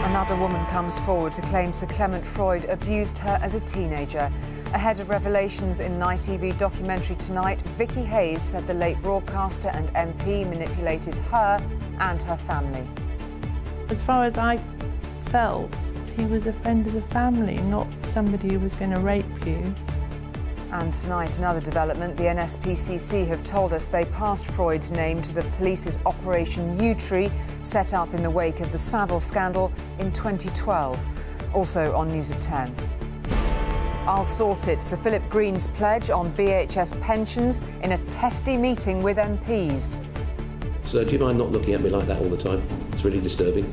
Another woman comes forward to claim Sir Clement Freud abused her as a teenager. Ahead of revelations in an ITV documentary tonight, Vicky Hayes said the late broadcaster and MP manipulated her and her family. As far as I felt, he was a friend of the family, not somebody who was going to rape you. And tonight, another development. The NSPCC have told us they passed Freud's name to the police's Operation U-Tree, set up in the wake of the Savile scandal in 2012. Also on News at 10. I'll sort it. Sir Philip Green's pledge on BHS pensions in a testy meeting with MPs. So do you mind not looking at me like that all the time? It's really disturbing.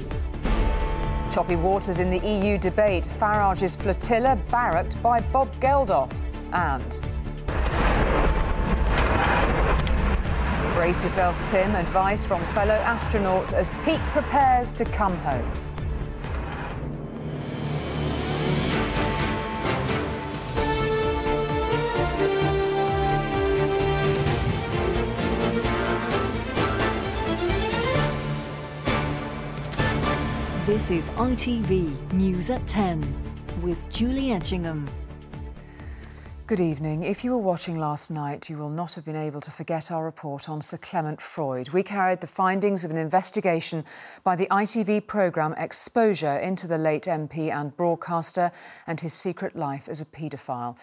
Choppy waters in the EU debate. Farage's flotilla barracked by Bob Geldof. And brace yourself, Tim. Advice from fellow astronauts as Pete prepares to come home. This is ITV News at 10 with Julie Etchingham. Good evening. If you were watching last night, you will not have been able to forget our report on Sir Clement Freud. We carried the findings of an investigation by the ITV programme Exposure into the late MP and broadcaster and his secret life as a paedophile.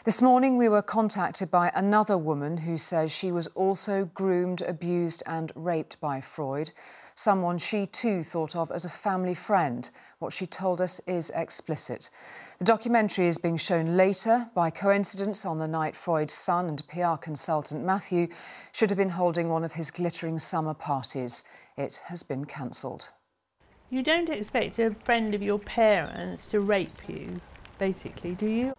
This morning we were contacted by another woman who says she was also groomed, abused and raped by Freud, someone she too thought of as a family friend. What she told us is explicit. The documentary is being shown later. By coincidence, on the night Freud's son and PR consultant Matthew should have been holding one of his glittering summer parties. It has been cancelled. You don't expect a friend of your parents to rape you, basically, do you?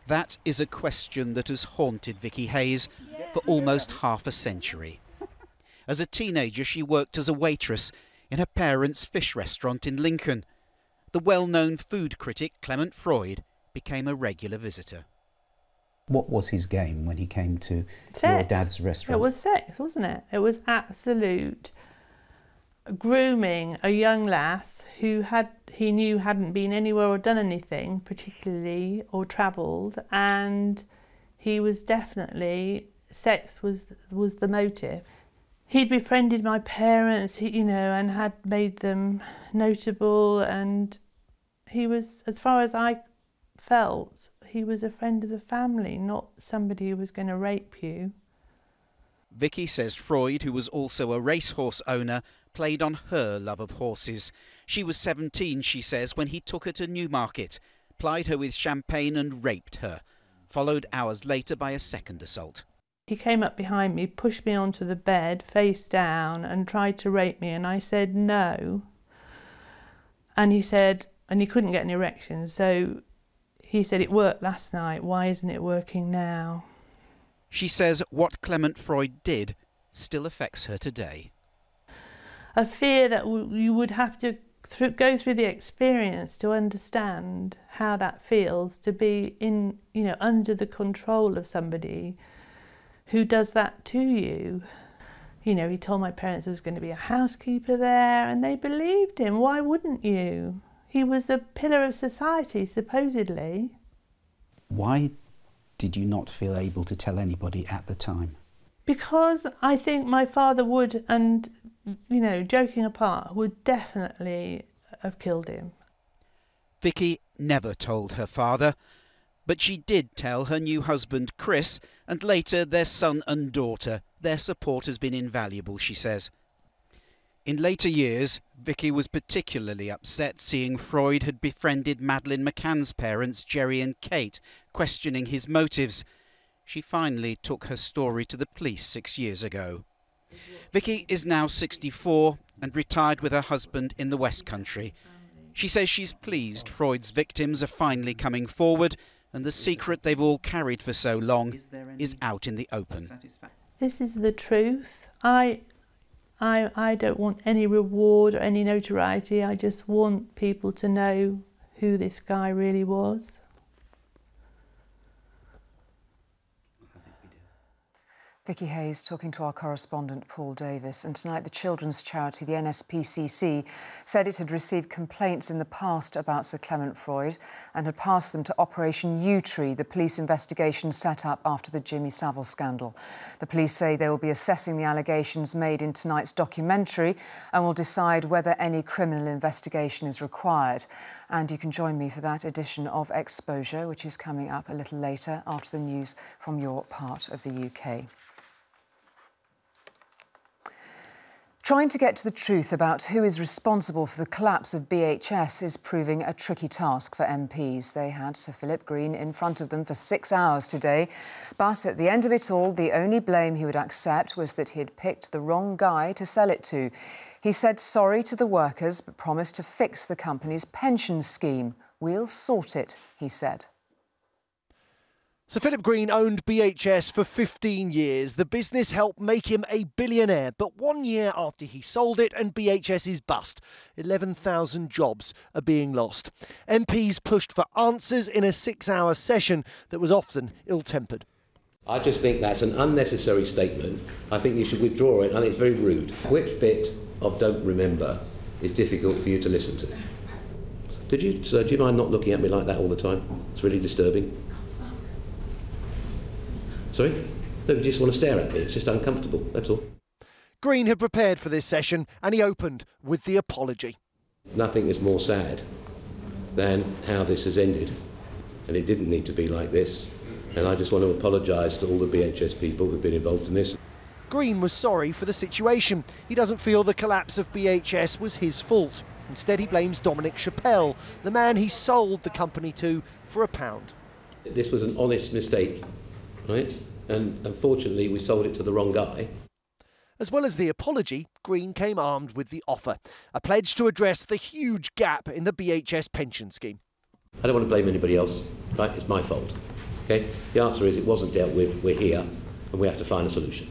That is a question that has haunted Vicky Hayes for almost half a century. As a teenager, she worked as a waitress in her parents' fish restaurant in Lincoln. The well-known food critic Clement Freud became a regular visitor. What was his game when he came to Sex. your dad's restaurant? It was sex, wasn't it? It was absolute grooming a young lass who he knew hadn't been anywhere or done anything particularly or travelled, and he was definitely, sex was the motive. He'd befriended my parents, and had made them notable, and he was, as far as I felt, he was a friend of the family, not somebody who was going to rape you. Vicky says Freud, who was also a racehorse owner, played on her love of horses. She was 17, she says, when he took her to Newmarket, plied her with champagne and raped her, followed hours later by a second assault. He came up behind me, pushed me onto the bed, face down, and tried to rape me, and I said no. And he said, and he couldn't get an erection, so he said, it worked last night, why isn't it working now? She says what Clement Freud did still affects her today. A fear that you would have to go through the experience to understand how that feels, to be under the control of somebody who does that to you. He told my parents there was going to be a housekeeper there, and they believed him. Why wouldn't you? He was a pillar of society, supposedly. Why did you not feel able to tell anybody at the time? Because I think my father would, and, joking apart, would definitely have killed him. Vicky never told her father, but she did tell her new husband Chris, and later their son and daughter. Their support has been invaluable, she says. In later years, Vicky was particularly upset seeing Freud had befriended Madeleine McCann's parents, Jerry and Kate, questioning his motives. She finally took her story to the police 6 years ago. Vicky is now 64 and retired with her husband in the West Country. She says she's pleased Freud's victims are finally coming forward, and the secret they've all carried for so long is out in the open. This is the truth. I don't want any reward or any notoriety. I just want people to know who this guy really was. Vicky Hayes talking to our correspondent Paul Davis. And tonight the children's charity, the NSPCC, said it had received complaints in the past about Sir Clement Freud and had passed them to Operation U-Tree, the police investigation set up after the Jimmy Savile scandal. The police say they will be assessing the allegations made in tonight's documentary and will decide whether any criminal investigation is required. And you can join me for that edition of Exposure, which is coming up a little later after the news from your part of the UK. Trying to get to the truth about who is responsible for the collapse of BHS is proving a tricky task for MPs. They had Sir Philip Green in front of them for 6 hours today. But at the end of it all, the only blame he would accept was that he had picked the wrong guy to sell it to. He said sorry to the workers, but promised to fix the company's pension scheme. We'll sort it, he said. Sir Philip Green owned BHS for 15 years. The business helped make him a billionaire. But 1 year after he sold it and BHS is bust, 11,000 jobs are being lost. MPs pushed for answers in a 6-hour session that was often ill-tempered. I just think that's an unnecessary statement. I think you should withdraw it. I think it's very rude. Which bit of don't remember is difficult for you to listen to? Could you, sir, do you mind not looking at me like that all the time? It's really disturbing. Sorry? No, you just want to stare at me. It's just uncomfortable, that's all. Green had prepared for this session and he opened with the apology. Nothing is more sad than how this has ended. And it didn't need to be like this. And I just want to apologise to all the BHS people who've been involved in this. Green was sorry for the situation. He doesn't feel the collapse of BHS was his fault. Instead, he blames Dominic Chappell, the man he sold the company to for £1. This was an honest mistake, right? And unfortunately, we sold it to the wrong guy. As well as the apology, Green came armed with the offer, a pledge to address the huge gap in the BHS pension scheme. I don't want to blame anybody else, right? It's my fault, okay? The answer is it wasn't dealt with, we're here, and we have to find a solution.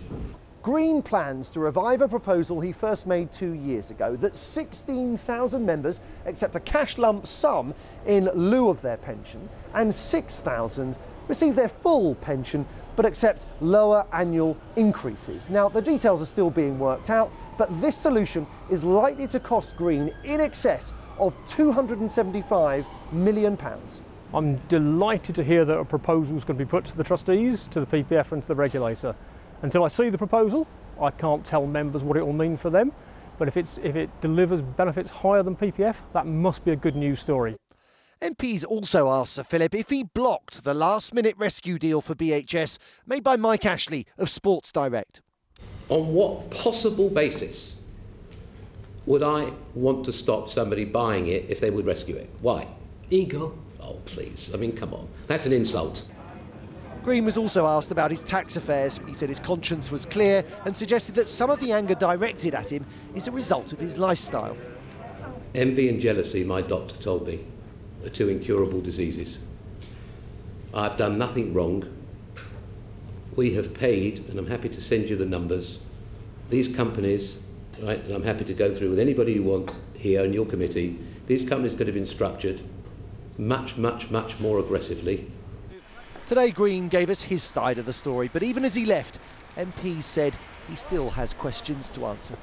Green plans to revive a proposal he first made 2 years ago that 16,000 members accept a cash lump sum in lieu of their pension and 6,000 receive their full pension but accept lower annual increases. Now, the details are still being worked out, but this solution is likely to cost Green in excess of £275 million. I'm delighted to hear that a proposal is going to be put to the trustees, to the PPF and to the regulator. Until I see the proposal, I can't tell members what it will mean for them, but if it delivers benefits higher than PPF, that must be a good news story. MPs also asked Sir Philip if he blocked the last-minute rescue deal for BHS made by Mike Ashley of Sports Direct. On what possible basis would I want to stop somebody buying it if they would rescue it? Why? Ego. Oh, please. I mean, come on. That's an insult. Green was also asked about his tax affairs. He said his conscience was clear and suggested that some of the anger directed at him is a result of his lifestyle. Envy and jealousy, my doctor told me, are 2 incurable diseases. I've done nothing wrong. We have paid, and I'm happy to send you the numbers, these companies, right, and I'm happy to go through with anybody you want here in your committee, these companies could have been structured much, much, much more aggressively. Today, Green gave us his side of the story, but even as he left, MPs said he still has questions to answer.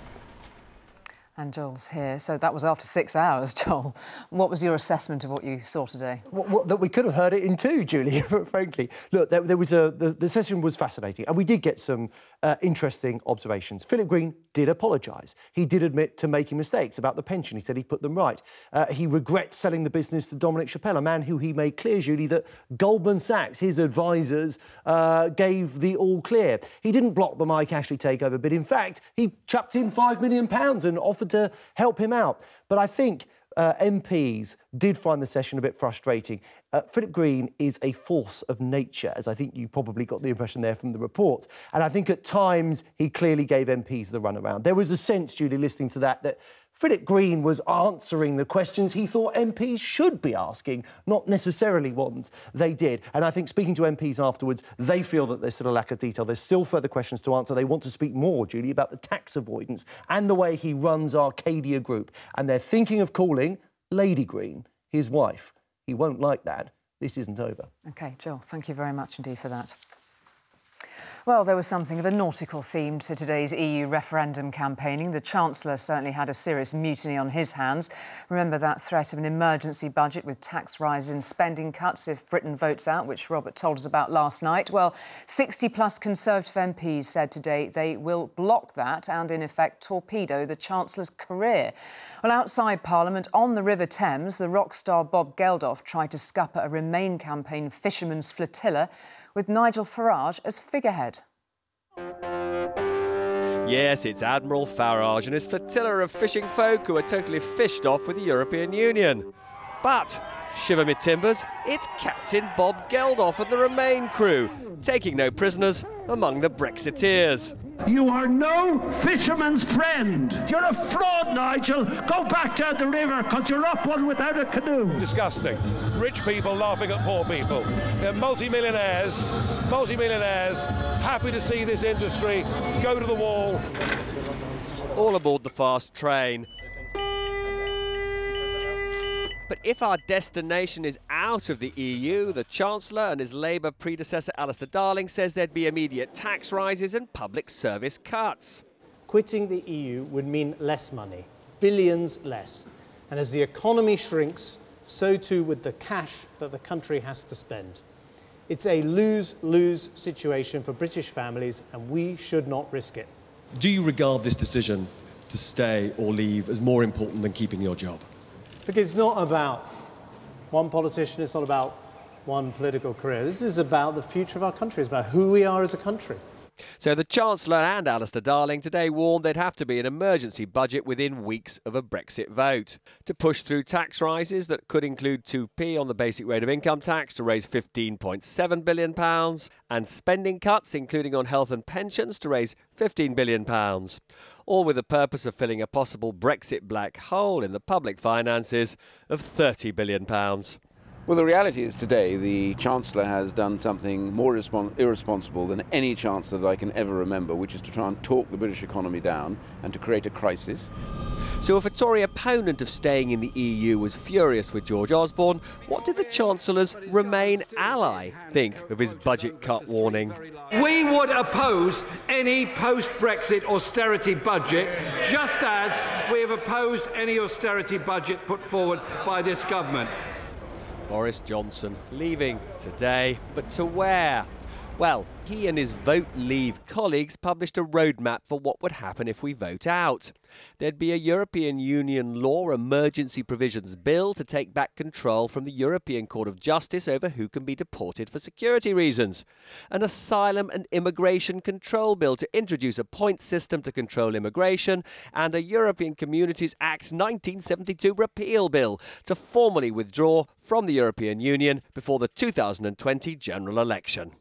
And Joel's here. So that was after 6 hours, Joel. What was your assessment of what you saw today? That we could have heard it in 2, Julie, frankly. Look, there was the session was fascinating, and we did get some interesting observations. Philip Green did apologise. He did admit to making mistakes about the pension. He said he put them right. He regrets selling the business to Dominic Chappell, a man who he made clear, Julie, that Goldman Sachs, his advisors, gave the all clear. He didn't block the Mike Ashley takeover bid. In fact, he chucked in £5 million and offered to help him out. But I think MPs did find the session a bit frustrating. Philip Green is a force of nature, as I think you probably got the impression there from the report. And I think at times he clearly gave MPs the runaround. There was a sense, Julie, listening to that Philip Green was answering the questions he thought MPs should be asking, not necessarily ones they did. And I think speaking to MPs afterwards, they feel that there's still a lack of detail. There's still further questions to answer. They want to speak more, Julie, about the tax avoidance and the way he runs Arcadia Group. And they're thinking of calling Lady Green his wife. He won't like that. This isn't over. OK, Joel, thank you very much indeed for that. Well, there was something of a nautical theme to today's EU referendum campaigning. The Chancellor certainly had a serious mutiny on his hands. Remember that threat of an emergency budget with tax rises and spending cuts if Britain votes out, which Robert told us about last night? Well, 60-plus Conservative MPs said today they will block that and, in effect, torpedo the Chancellor's career. Well, outside Parliament, on the River Thames, the rock star Bob Geldof tried to scupper a Remain campaign fishermen's flotilla with Nigel Farage as figurehead. Yes, it's Admiral Farage and his flotilla of fishing folk who are totally fished off with the European Union. But, shiver me timbers, it's Captain Bob Geldof and the Remain crew, taking no prisoners among the Brexiteers. You are no fisherman's friend. You're a fraud, Nigel. Go back down the river, because you're up one without a canoe. Disgusting. Rich people laughing at poor people. They're multi-millionaires, happy to see this industry go to the wall. All aboard the fast train. But if our destination is out of the EU, the Chancellor and his Labour predecessor Alistair Darling says there'd be immediate tax rises and public service cuts. Quitting the EU would mean less money, billions less. And as the economy shrinks, so too would the cash that the country has to spend. It's a lose-lose situation for British families, and we should not risk it. Do you regard this decision to stay or leave as more important than keeping your job? Because it's not about one politician, it's not about one political career. This is about the future of our country, it's about who we are as a country. So the Chancellor and Alistair Darling today warned there'd have to be an emergency budget within weeks of a Brexit vote to push through tax rises that could include 2p on the basic rate of income tax to raise £15.7 billion and spending cuts, including on health and pensions, to raise £15 billion. All with the purpose of filling a possible Brexit black hole in the public finances of £30 billion. Well, the reality is today the Chancellor has done something more irresponsible than any Chancellor that I can ever remember, which is to try and talk the British economy down and to create a crisis. So if a Tory opponent of staying in the EU was furious with George Osborne, what did the Chancellor's Remain ally think of his budget cut warning? We would oppose any post-Brexit austerity budget, just as we have opposed any austerity budget put forward by this government. Boris Johnson leaving today, but to where? Well, he and his Vote Leave colleagues published a roadmap for what would happen if we vote out. There'd be a European Union law emergency provisions bill to take back control from the European Court of Justice over who can be deported for security reasons. An asylum and immigration control bill to introduce a points system to control immigration, and a European Communities Act 1972 repeal bill to formally withdraw from the European Union before the 2020 general election.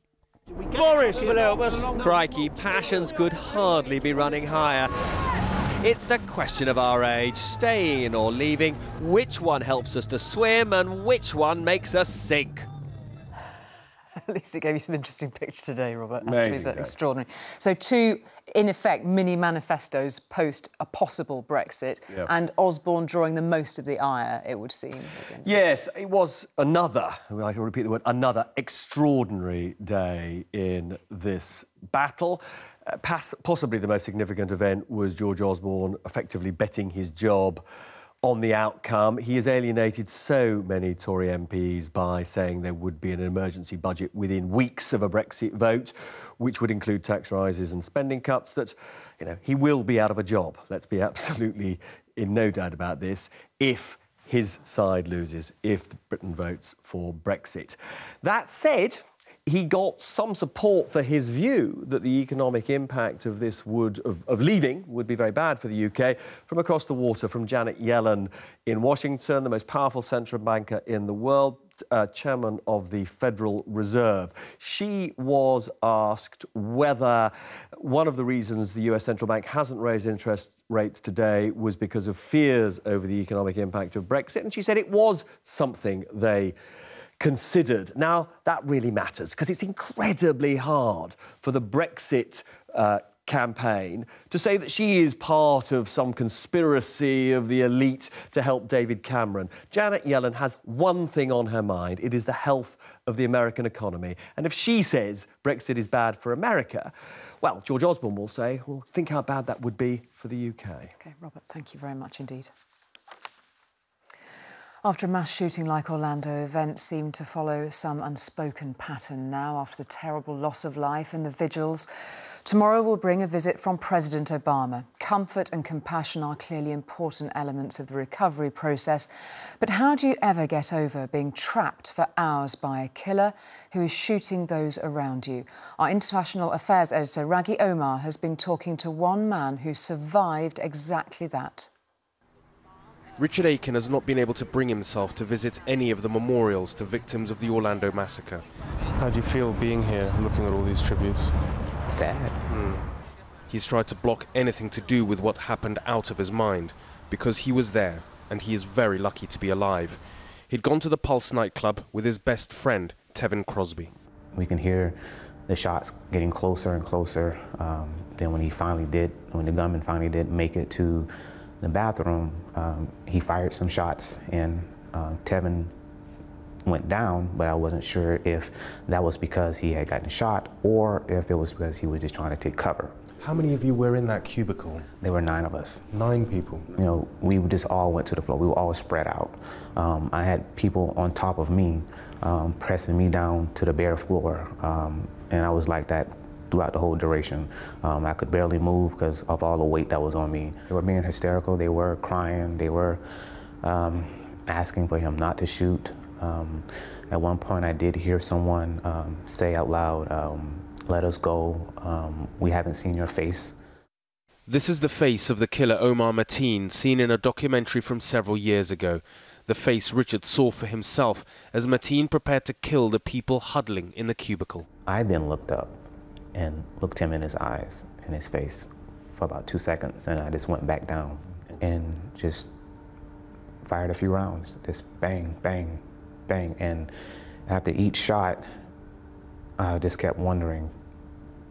Boris will help us. Crikey, passions could hardly be running higher. It's the question of our age, staying in or leaving. Which one helps us to swim and which one makes us sink? At least it gave you some interesting picture today, Robert. Amazing, extraordinary. So two, in effect, mini manifestos post a possible Brexit, and Osborne drawing the most of the ire, it would seem. Yes, it was another, I can repeat the word, another extraordinary day in this battle. Possibly the most significant event was George Osborne effectively betting his job on the outcome. He has alienated so many Tory MPs by saying there would be an emergency budget within weeks of a Brexit vote, which would include tax rises and spending cuts, that, you know, he will be out of a job. Let's be absolutely in no doubt about this, if his side loses, if Britain votes for Brexit. That said, he got some support for his view that the economic impact of this of leaving would be very bad for the UK from across the water, from Janet Yellen in Washington, the most powerful central banker in the world, chairman of the Federal Reserve. She was asked whether one of the reasons the US central bank hasn't raised interest rates today was because of fears over the economic impact of Brexit, and she said it was something they considered. Now, that really matters because it's incredibly hard for the Brexit campaign to say that she is part of some conspiracy of the elite to help David Cameron. Janet Yellen has one thing on her mind. It is the health of the American economy. And if she says Brexit is bad for America, well, George Osborne will say, well, think how bad that would be for the UK. OK, Robert, thank you very much indeed. After a mass shooting like Orlando, events seem to follow some unspoken pattern now after the terrible loss of life and the vigils. Tomorrow will bring a visit from President Obama. Comfort and compassion are clearly important elements of the recovery process. But how do you ever get over being trapped for hours by a killer who is shooting those around you? Our international affairs editor, Raghi Omar, has been talking to one man who survived exactly that. Richard Aiken has not been able to bring himself to visit any of the memorials to victims of the Orlando massacre. How do you feel being here, looking at all these tributes? Sad. He's tried to block anything to do with what happened out of his mind, because he was there, and he is very lucky to be alive. He'd gone to the Pulse nightclub with his best friend, Tevin Crosby. We can hear the shots getting closer and closer. Then when the gunman finally did make it to the bathroom, he fired some shots, and Tevin went down, but I wasn't sure if that was because he had gotten shot or if it was because he was just trying to take cover. How many of you were in that cubicle? There were 9 of us. 9 people? You know, we just all went to the floor. We were all spread out. I had people on top of me pressing me down to the bare floor, and I was like that throughout the whole duration. I could barely move because of all the weight that was on me. They were being hysterical, they were crying, they were asking for him not to shoot. At one point I did hear someone say out loud, "Let us go, we haven't seen your face." This is the face of the killer Omar Mateen, seen in a documentary from several years ago. The face Richard saw for himself as Mateen prepared to kill the people huddling in the cubicle. I then looked up and looked him in his eyes, in his face, for about 2 seconds, and I just went back down and just fired a few rounds, just bang, bang, bang. And after each shot, I just kept wondering,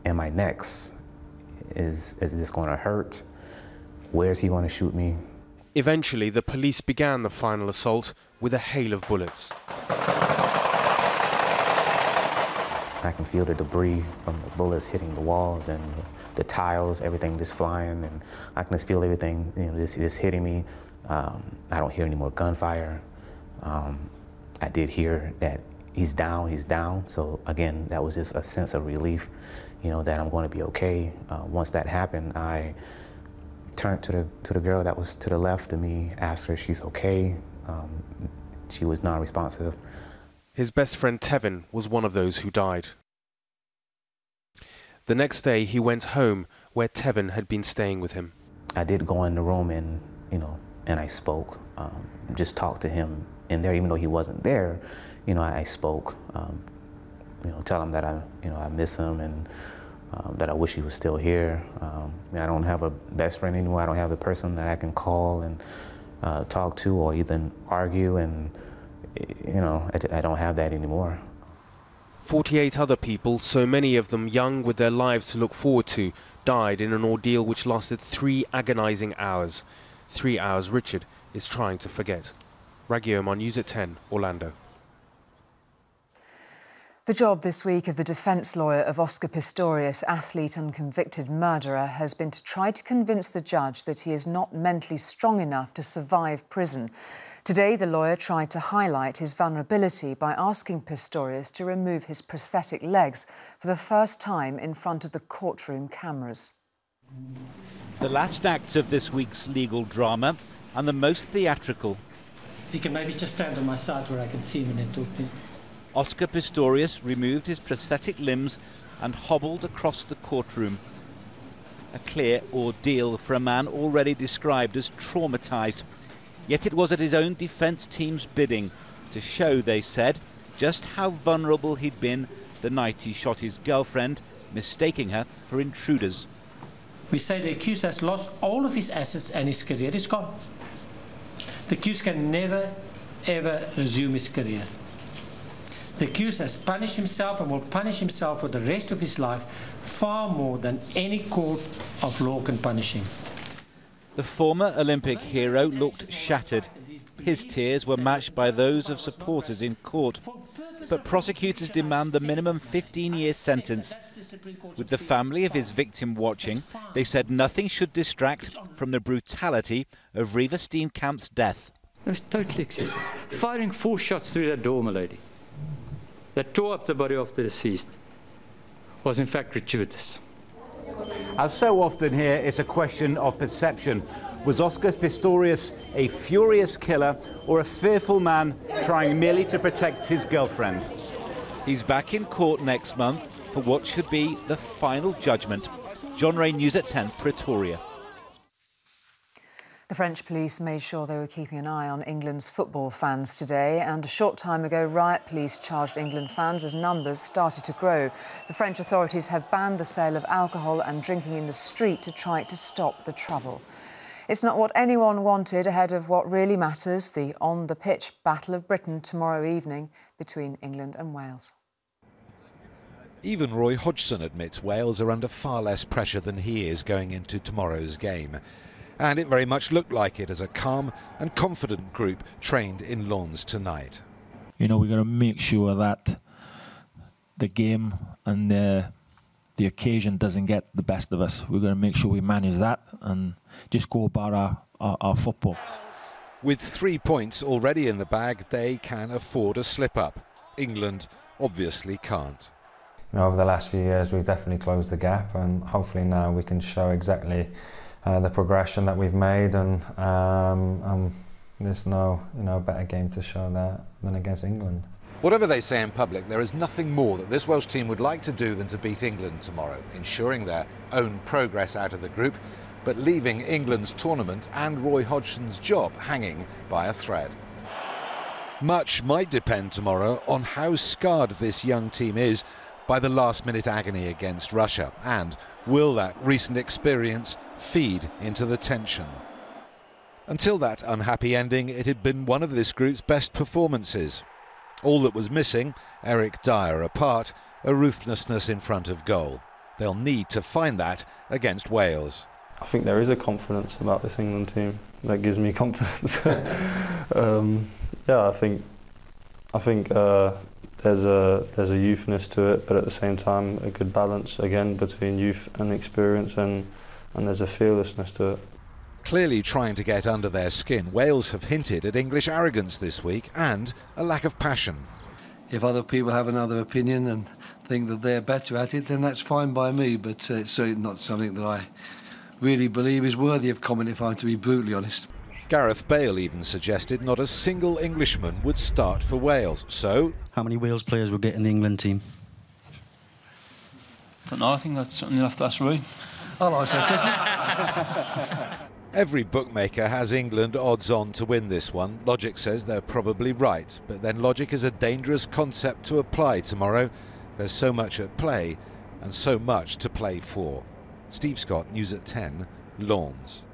am I next? Is this going to hurt? Where's he going to shoot me? Eventually, the police began the final assault with a hail of bullets. I can feel the debris from the bullets hitting the walls and the tiles, everything just flying, and I can just feel everything, you know, just hitting me. I don't hear any more gunfire. I did hear that he's down. So again, that was just a sense of relief, you know, that I'm going to be okay. Once that happened, I turned to the girl that was to the left of me, asked her if she's okay. She was non-responsive. His best friend Tevin was one of those who died. The next day, he went home where Tevin had been staying with him. I did go in the room and, you know, and I spoke, just talked to him in there, even though he wasn't there. You know, I spoke, you know, tell him that I miss him and that I wish he was still here. I don't have a best friend anymore. I don't have the person that I can call and talk to or even argue, and you know, I don't have that anymore. 48 other people, so many of them young with their lives to look forward to, died in an ordeal which lasted 3 agonizing hours. 3 hours Richard is trying to forget. Raghi Omar, News at 10, Orlando. The job this week of the defence lawyer of Oscar Pistorius, athlete and convicted murderer, has been to try to convince the judge that he is not mentally strong enough to survive prison. Today, the lawyer tried to highlight his vulnerability by asking Pistorius to remove his prosthetic legs for the first time in front of the courtroom cameras. The last act of this week's legal drama, and the most theatrical. If you can maybe just stand on my side where I can see him and talk to him. Oscar Pistorius removed his prosthetic limbs and hobbled across the courtroom. A clear ordeal for a man already described as traumatised. Yet it was at his own defence team's bidding to show, they said, just how vulnerable he'd been the night he shot his girlfriend, mistaking her for intruders. We say the accused has lost all of his assets and his career is gone. The accused can never, ever resume his career. The accused has punished himself and will punish himself for the rest of his life far more than any court of law can punish him. The former Olympic hero looked shattered. His tears were matched by those of supporters in court. But prosecutors demand the minimum 15-year sentence. With the family of his victim watching, they said nothing should distract from the brutality of Riva Steenkamp's death. It was totally excessive. Firing 4 shots through that door, my lady, that tore up the body of the deceased, was in fact gratuitous. As so often here, it's a question of perception. Was Oscar Pistorius a furious killer or a fearful man trying merely to protect his girlfriend? He's back in court next month for what should be the final judgment. John Ray, News at 10, Pretoria. The French police made sure they were keeping an eye on England's football fans today, and a short time ago, riot police charged England fans as numbers started to grow. The French authorities have banned the sale of alcohol and drinking in the street to try to stop the trouble. It's not what anyone wanted ahead of what really matters, the on-the-pitch Battle of Britain tomorrow evening between England and Wales. Even Roy Hodgson admits Wales are under far less pressure than he is going into tomorrow's game. And it very much looked like it as a calm and confident group trained in Lens tonight. You know, we're going to make sure that the game and the occasion doesn't get the best of us. We're going to make sure we manage that and just go about our football. With 3 points already in the bag, they can afford a slip-up. England obviously can't. You know, over the last few years, we've definitely closed the gap, and hopefully now we can show exactly the progression that we've made, and there's no better game to show that than against England. Whatever they say in public, there is nothing more that this Welsh team would like to do than to beat England tomorrow, ensuring their own progress out of the group, but leaving England's tournament and Roy Hodgson's job hanging by a thread. Much might depend tomorrow on how scarred this young team is by the last-minute agony against Russia, and will that recent experience feed into the tension? Until that unhappy ending, it had been one of this group's best performances. All that was missing, Eric Dyer apart, a ruthlessness in front of goal. They'll need to find that against Wales. I think there is a confidence about this England team that gives me confidence. Yeah, I think there's a youthness to it, but at the same time a good balance again between youth and experience, and there's a fearlessness to it. Clearly trying to get under their skin, Wales have hinted at English arrogance this week and a lack of passion. If other people have another opinion and think that they're better at it, then that's fine by me, but it's certainly not something that I really believe is worthy of comment, if I'm to be brutally honest. Gareth Bale even suggested not a single Englishman would start for Wales, so... How many Wales players will get in the England team? I don't know, I think that's something you'll have to ask Roy. I'll answer that question. Every bookmaker has England odds on to win this one. Logic says they're probably right, but then logic is a dangerous concept to apply tomorrow. There's so much at play and so much to play for. Steve Scott, News at 10, Lens.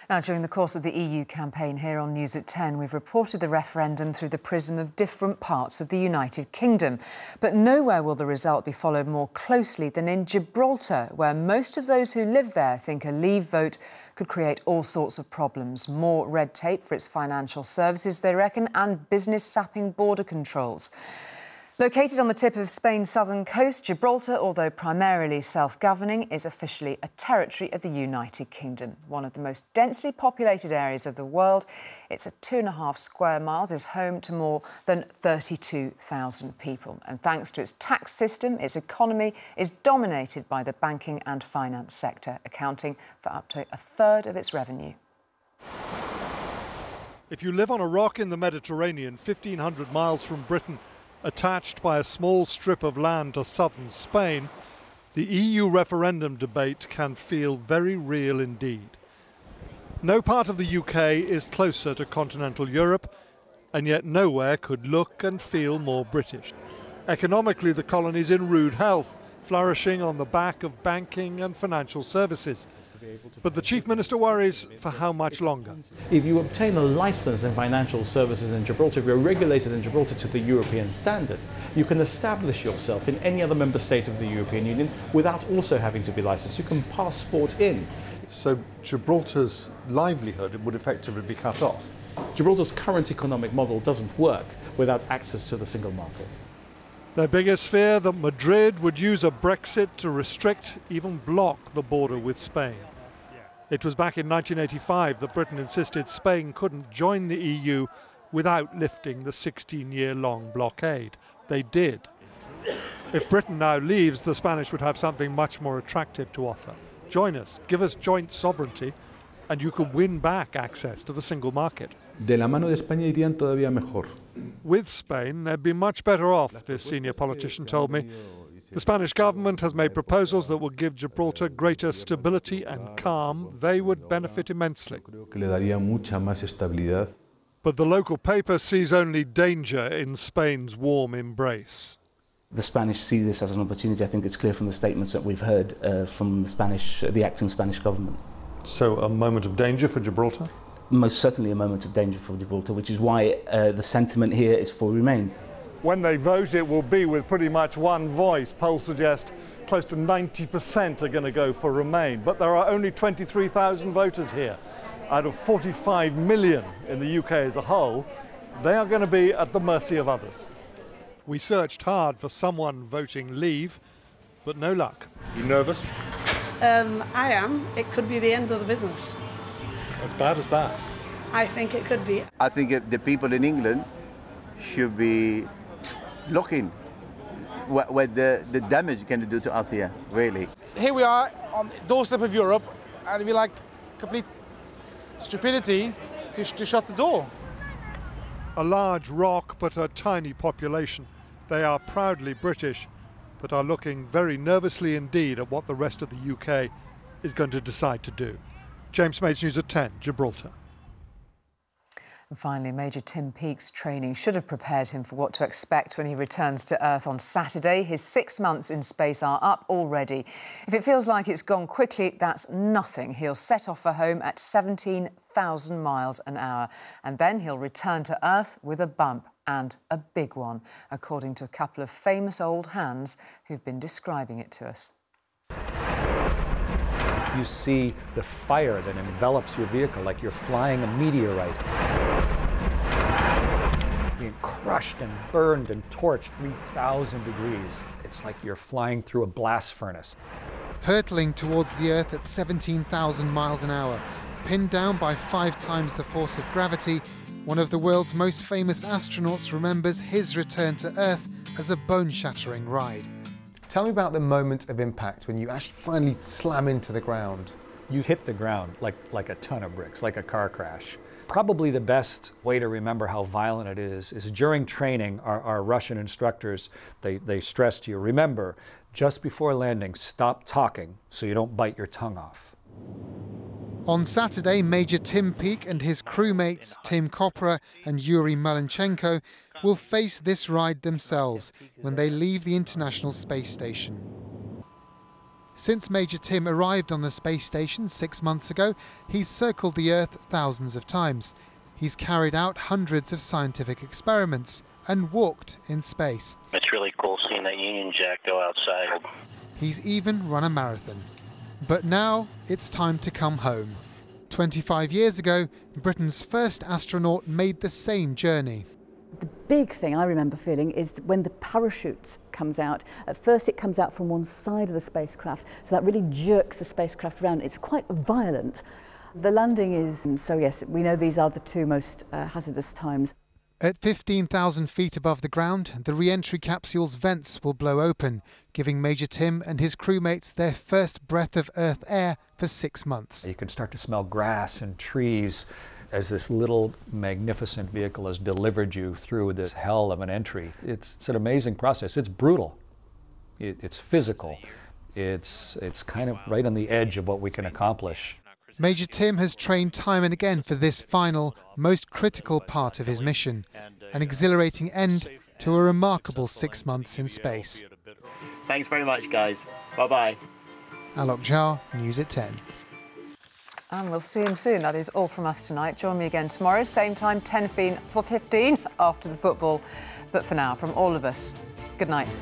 Now, during the course of the EU campaign here on News at 10, we've reported the referendum through the prism of different parts of the United Kingdom. But nowhere will the result be followed more closely than in Gibraltar, where most of those who live there think a leave vote could create all sorts of problems. More red tape for its financial services, they reckon, and business-sapping border controls. Located on the tip of Spain's southern coast, Gibraltar, although primarily self-governing, is officially a territory of the United Kingdom. One of the most densely populated areas of the world, it's at 2.5 square miles, is home to more than 32,000 people. And thanks to its tax system, its economy is dominated by the banking and finance sector, accounting for up to a third of its revenue. If you live on a rock in the Mediterranean, 1,500 miles from Britain, attached by a small strip of land to southern Spain, the EU referendum debate can feel very real indeed. No part of the UK is closer to continental Europe, and yet nowhere could look and feel more British. Economically, the colony's in rude health, flourishing on the back of banking and financial services. But the Chief Minister worries for how much longer. If you obtain a license in financial services in Gibraltar, if you're regulated in Gibraltar to the European standard, you can establish yourself in any other member state of the European Union without also having to be licensed. You can passport in. So Gibraltar's livelihood would effectively be cut off. Gibraltar's current economic model doesn't work without access to the single market. Their biggest fear that Madrid would use a Brexit to restrict, even block the border with Spain. It was back in 1985 that Britain insisted Spain couldn't join the EU without lifting the 16-year-long blockade. They did. If Britain now leaves, the Spanish would have something much more attractive to offer. Join us, give us joint sovereignty, and you could win back access to the single market. De la mano de España irían todavía mejor. With Spain, they'd be much better off, this senior politician told me. The Spanish government has made proposals that will give Gibraltar greater stability and calm. They would benefit immensely. Que le daría mucha más estabilidad. But the local paper sees only danger in Spain's warm embrace. The Spanish see this as an opportunity. I think it's clear from the statements that we've heard from the acting Spanish government. So a moment of danger for Gibraltar? Most certainly a moment of danger for Gibraltar, which is why the sentiment here is for Remain. When they vote, it will be with pretty much one voice. Polls suggest close to 90% are going to go for Remain. But there are only 23,000 voters here. Out of 45 million in the UK as a whole, they are going to be at the mercy of others. We searched hard for someone voting Leave, but no luck. You nervous? I am. It could be the end of the business. As bad as that? I think it could be. I think the people in England should be looking what the damage can do to us here, really. Here we are on the doorstep of Europe, and it'd be like complete stupidity to shut the door. A large rock, but a tiny population. They are proudly British, but are looking very nervously indeed at what the rest of the UK is going to decide to do. James Mates, News at 10, Gibraltar. And finally, Major Tim Peake's training should have prepared him for what to expect when he returns to Earth on Saturday. His 6 months in space are up already. If it feels like it's gone quickly, that's nothing. He'll set off for home at 17,000 miles an hour, and then he'll return to Earth with a bump, and a big one, according to a couple of famous old hands who've been describing it to us. You see the fire that envelops your vehicle like you're flying a meteorite. Being crushed and burned and torched 3,000 degrees. It's like you're flying through a blast furnace. Hurtling towards the Earth at 17,000 miles an hour, pinned down by 5 times the force of gravity, one of the world's most famous astronauts remembers his return to Earth as a bone-shattering ride. Tell me about the moment of impact when you actually finally slam into the ground. You hit the ground like a ton of bricks, like a car crash. Probably the best way to remember how violent it is during training, our Russian instructors, they stress to you, remember, just before landing, stop talking so you don't bite your tongue off. On Saturday, Major Tim Peake and his crewmates, Tim Kopra and Yuri Malenchenko, will face this ride themselves when they leave the International Space Station. Since Major Tim arrived on the space station 6 months ago, he's circled the Earth thousands of times. He's carried out hundreds of scientific experiments and walked in space. It's really cool seeing that Union Jack go outside. He's even run a marathon. But now it's time to come home. 25 years ago, Britain's first astronaut made the same journey. The big thing I remember feeling is when the parachute comes out. At first it comes out from one side of the spacecraft, so that really jerks the spacecraft around. It's quite violent. The landing is, so yes, we know these are the two most hazardous times. At 15,000 feet above the ground, the re-entry capsule's vents will blow open, giving Major Tim and his crewmates their first breath of Earth air for 6 months. You can start to smell grass and trees as this little magnificent vehicle has delivered you through this hell of an entry. It's an amazing process. It's brutal. It's physical. It's kind of right on the edge of what we can accomplish. Major Tim has trained time and again for this final, most critical part of his mission, an exhilarating end to a remarkable 6 months in space. Thanks very much, guys. Bye-bye. Alok Jha, News at 10. And we'll see him soon. That is all from us tonight. Join me again tomorrow, same time, 10:15 after the football. But for now, from all of us, good night.